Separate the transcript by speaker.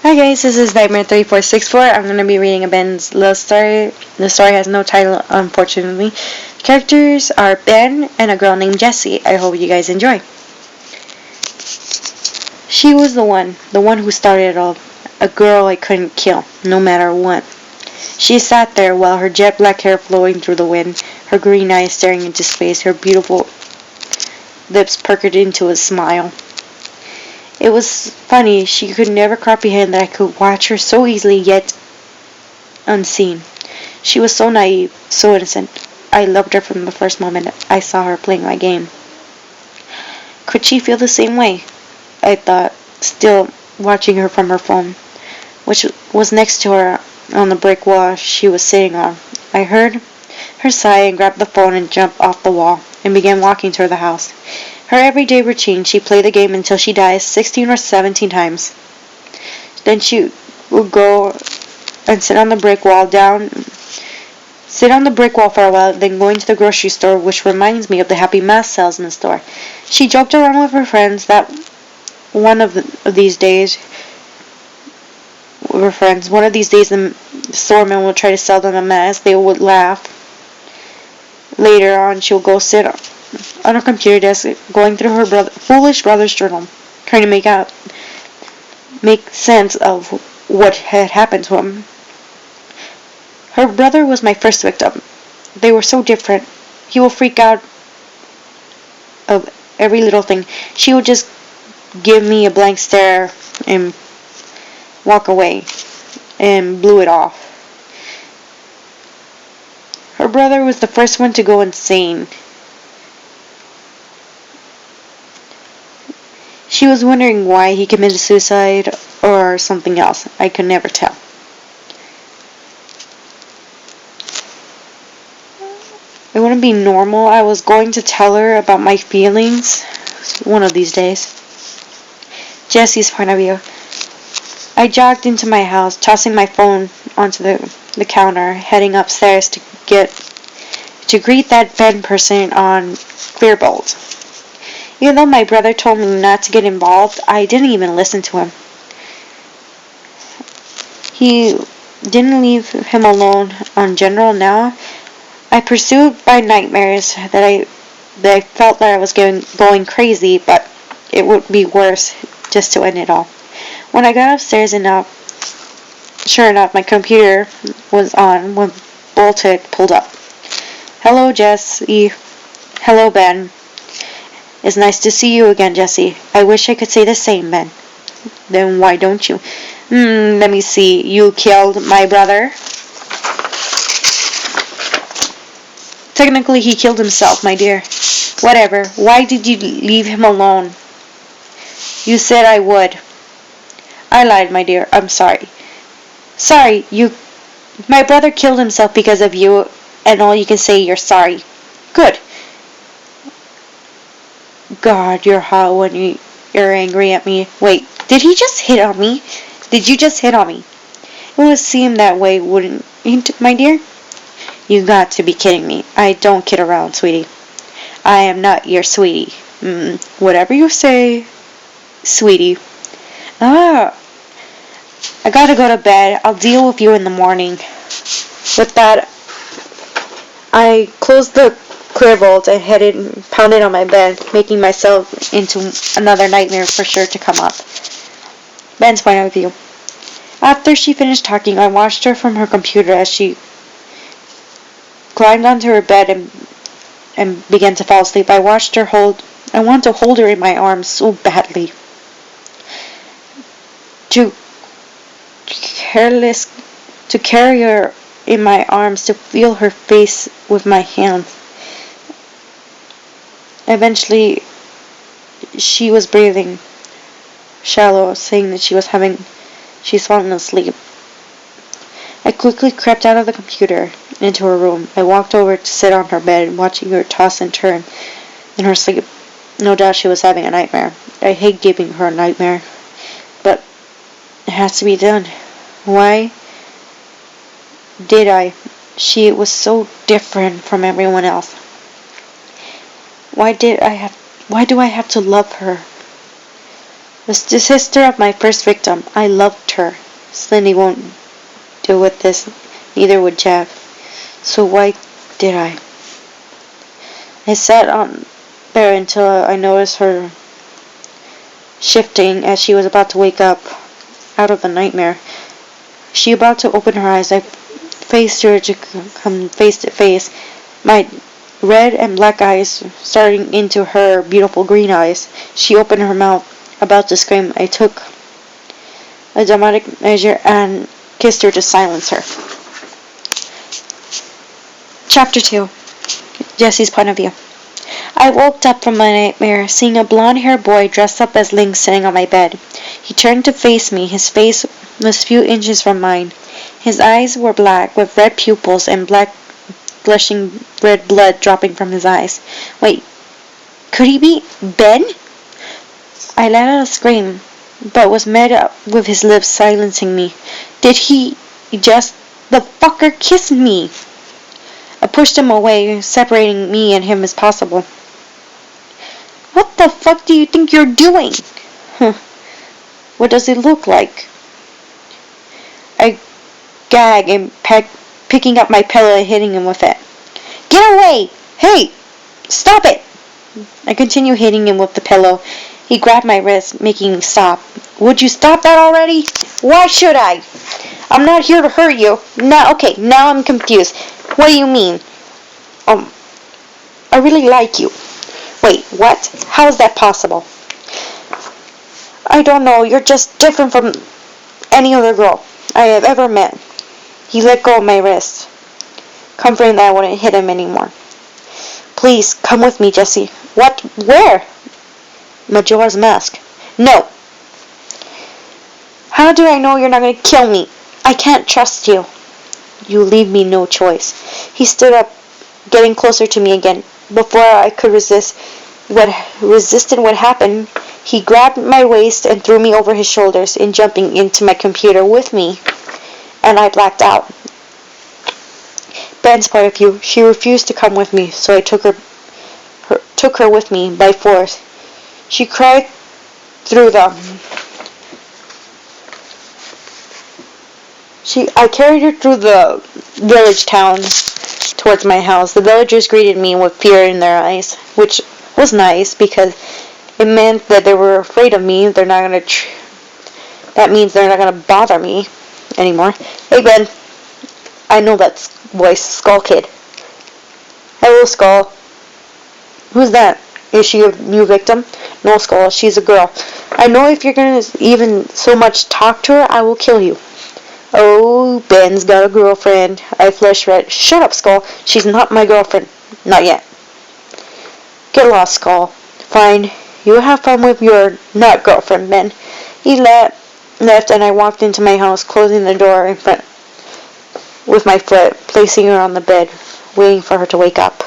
Speaker 1: Hi guys, this is Nightmare 3464. I'm going to be reading a Ben's little story. The story has no title, unfortunately. Characters are Ben and a girl named Jessie. I hope you guys enjoy. She was the one who started it all. A girl I couldn't kill, no matter what. She sat there while her jet black hair flowing through the wind, her green eyes staring into space, her beautiful lips puckered into a smile. It was funny, she could never comprehend that I could watch her so easily yet unseen. She was so naive, so innocent. I loved her from the first moment I saw her playing my game. Could she feel the same way? I thought, still watching her from her phone, which was next to her on the brick wall she was sitting on. I heard her sigh and grabbed the phone and jumped off the wall and began walking toward the house. Her everyday routine, she played the game until she died 16 or 17 times. Then she would go and sit on the brick wall for a while, then go into the grocery store, which reminds me of the Happy Mass sales in the store. She joked around with her friends that one of these days the storeman would try to sell them a mask. They would laugh. Later on, she would go sit on her computer desk, going through her foolish brother's journal, trying to make sense of what had happened to him. Her brother was my first victim. They were so different. He would freak out of every little thing. She would just give me a blank stare and walk away and blew it off. Her brother was the first one to go insane. She was wondering why he committed suicide or something else. I could never tell. It wouldn't be normal. I was going to tell her about my feelings one of these days. Jessie's point of view. I jogged into my house, tossing my phone onto the counter, heading upstairs to greet that Ben person on Clearbolt. Even though my brother told me not to get involved, I didn't even listen to him. He didn't leave him alone on General now. I pursued by nightmares that I felt that I was going crazy, but it would be worse just to end it all. When I got upstairs sure enough, my computer was on when Boltic pulled up. Hello, Jessie. Hello, Ben. It's nice to see you again, Jessie. I wish I could say the same, Ben. Then why don't you? Let me see. You killed my brother? Technically, he killed himself, my dear. Whatever. Why did you leave him alone? You said I would. I lied, my dear. I'm sorry. Sorry, my brother killed himself because of you, and all you can say you're sorry. Good. God, you're hot when you're angry at me. Wait, did he just hit on me? Did you just hit on me? It would seem that way, wouldn't it, my dear? You got to be kidding me. I don't kid around, sweetie. I am not your sweetie. Whatever you say, sweetie. I gotta go to bed. I'll deal with you in the morning. With that, I closed the Clearbolt and pounded on my bed, making myself into another nightmare for sure to come up. Ben's point of view. After she finished talking, I watched her from her computer as she climbed onto her bed and began to fall asleep. I wanted to hold her in my arms so badly. To carry her in my arms, to feel her face with my hands. Eventually, she was breathing shallow, saying that she's fallen asleep. I quickly crept out of the computer into her room. I walked over to sit on her bed, watching her toss and turn in her sleep. No doubt she was having a nightmare. I hate giving her a nightmare, but it has to be done. Why did I? She was so different from everyone else. Why do I have to love her? Was the sister of my first victim. I loved her. Slendy won't deal with this. Neither would Jeff. So why did I? I sat on there until I noticed her shifting as she was about to wake up out of the nightmare. She about to open her eyes. I faced her to come face to face. My red and black eyes starting into her beautiful green eyes. She opened her mouth, about to scream. I took a dramatic measure and kissed her to silence her. Chapter 2. Jesse's point of view. I woke up from my nightmare, seeing a blonde-haired boy dressed up as Link sitting on my bed. He turned to face me. His face was a few inches from mine. His eyes were black, with red pupils and black blushing red blood dropping from his eyes. Wait, could he be Ben? I let out a scream, but was met up with his lips silencing me. Did he just... The fucker kissed me! I pushed him away, separating me and him as possible. What the fuck do you think you're doing? What does it look like? I gag and picking up my pillow and hitting him with it. Get away! Hey! Stop it! I continue hitting him with the pillow. He grabbed my wrist, making me stop. Would you stop that already? Why should I? I'm not here to hurt you. Now I'm confused. What do you mean? I really like you. Wait, what? How is that possible? I don't know. You're just different from any other girl I have ever met. He let go of my wrist, comforting that I wouldn't hit him anymore. Please, come with me, Jesse. What? Where? Majora's Mask. No. How do I know you're not going to kill me? I can't trust you. You leave me no choice. He stood up, getting closer to me again. Before I could resist what happened, he grabbed my waist and threw me over his shoulders, and jumping into my computer with me, and I blacked out. Ben's point of view. She refused to come with me, so I took her with me by force. She cried through I carried her through the village town towards my house. The villagers greeted me with fear in their eyes, which was nice because it meant that they were afraid of me. That means they're not gonna bother me anymore. Hey Ben, I know that voice, Skull Kid. Hello, Skull. Who's that? Is she a new victim? No, Skull, she's a girl. I know if you're gonna even so much talk to her, I will kill you. Oh, Ben's got a girlfriend. I flushed red. Shut up, Skull. She's not my girlfriend. Not yet. Get lost, Skull. Fine. You have fun with your not girlfriend, Ben. He left and I walked into my house, closing the door in front with my foot, placing her on the bed, waiting for her to wake up.